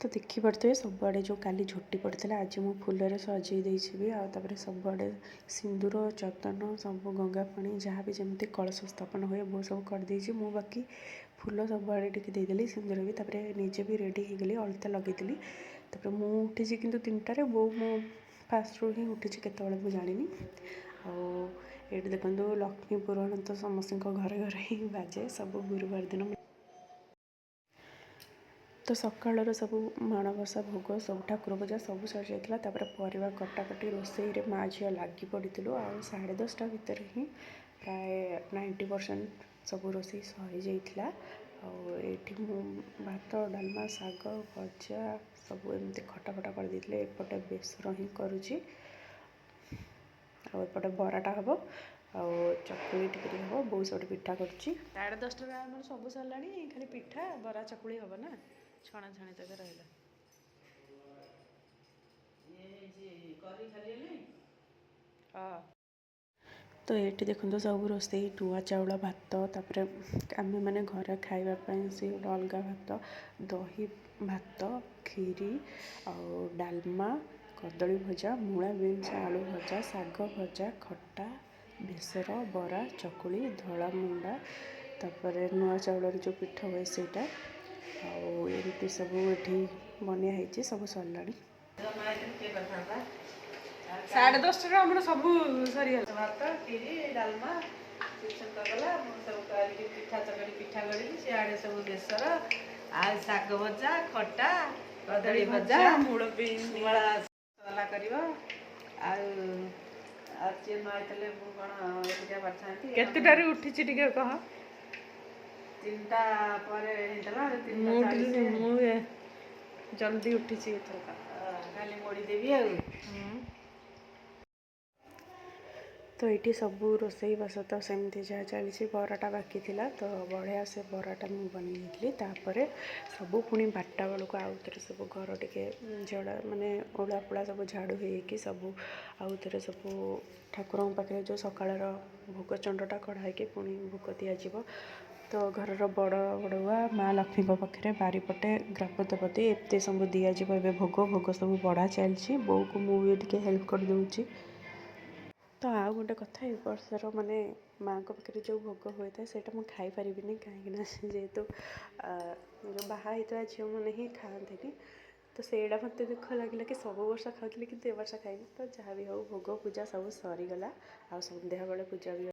तो देखिपे सबुआड़े जो काली झोटी पड़ता आज मु फूल सजे देवी आउे सबुआड़े सिंदूर चंदन सब गंगा पानी जहाँ भी जमी कलश स्थापन हुए वो सब करदे मु बाकी फूल सबुआड़े टिके देदेली सिंदूर भी निजे भी रेडी हो गली अलता लगेदी मुझे कि 3टार बो मो फास्ट रू ही उठी केत जानी आए देखो लक्ष्मी पुराण तो समस्त घरे घरे ही बाजे सब गुरुवार दिन तो सकाल सब माणबसा भोग सब ठाकुर पूजा सब सर जाता परिवा कटाकटी रोसई रे माँ झील लगी पड़ू आ 10:30 भितर ही प्राय 90% सब रोसई सरी जाइला आठी भात डालमा शाग भजा सब एमती खटा खटा कर देते एपटे बेसर ही करुँची आउे बराटा हम आ चकुली टिके हम बहुत सब पिठा कर 10:30 सब सरला खाली पिठा बरा चकुली हम ना छणा छाणी तक रहा तो ये देखो सब रोसे टुआ चाउल भात तापर आम मैंने घर खावाई से अलग भात दही भात खीरी डालमा कदली भजा मूला बीन्स आलू भजा शाग भजा खटा बेसर बरा चकुली धला मुंडा तापर नुआ चाउल जो पिठा हुए सेटा आमती सब ये बनिया सब सरला 10:30 आम सब सरी भात खीरी डालमा गला सब पिठा चकड़ी पिठा गढ़ी सियाड़े सब बेसर आ शाग भजा खटा कदली भजा मूल मूला सला कर केतटारे उठी कह 3टा पर जल्दी उठी खाली मोड़ी देवी तो ये सब रोसई बास तो सेमती जहाँ चली बराटा बाकी थिला तो बढ़िया से बराटा मुझे बनई तापर सब पुणी 12टा बेलू आउ थे सब घर टे जड़ा माने ओला पोला सब झाड़ू हो सब आउ थे सब ठाकुर पाखे जो सकाळ भोग चंडटा कढ़ाई पुणी भोग दिज्व तो घर बड़ बड़ुआ माँ लक्ष्मी पाखे बारीपटे ग्राम देवती एत सब दिज्व ए भोग भोग सब बढ़ा चलती बो को मुझे हेल्प कर दूची तो आउ गोटे कथा ए बर्षर माने माँ को पाखे जो भोग होता है सेटा मुझे खाई पारि कहीं जेहेतु बाहा झील मैंने ही खाते तो सेटा मत दुख लगे कि सब वर्ष खाऊली कि वर्ष खाई तो जहाँ भी हो भोग पूजा सब सरीगला आ संध्या बेले पूजा भी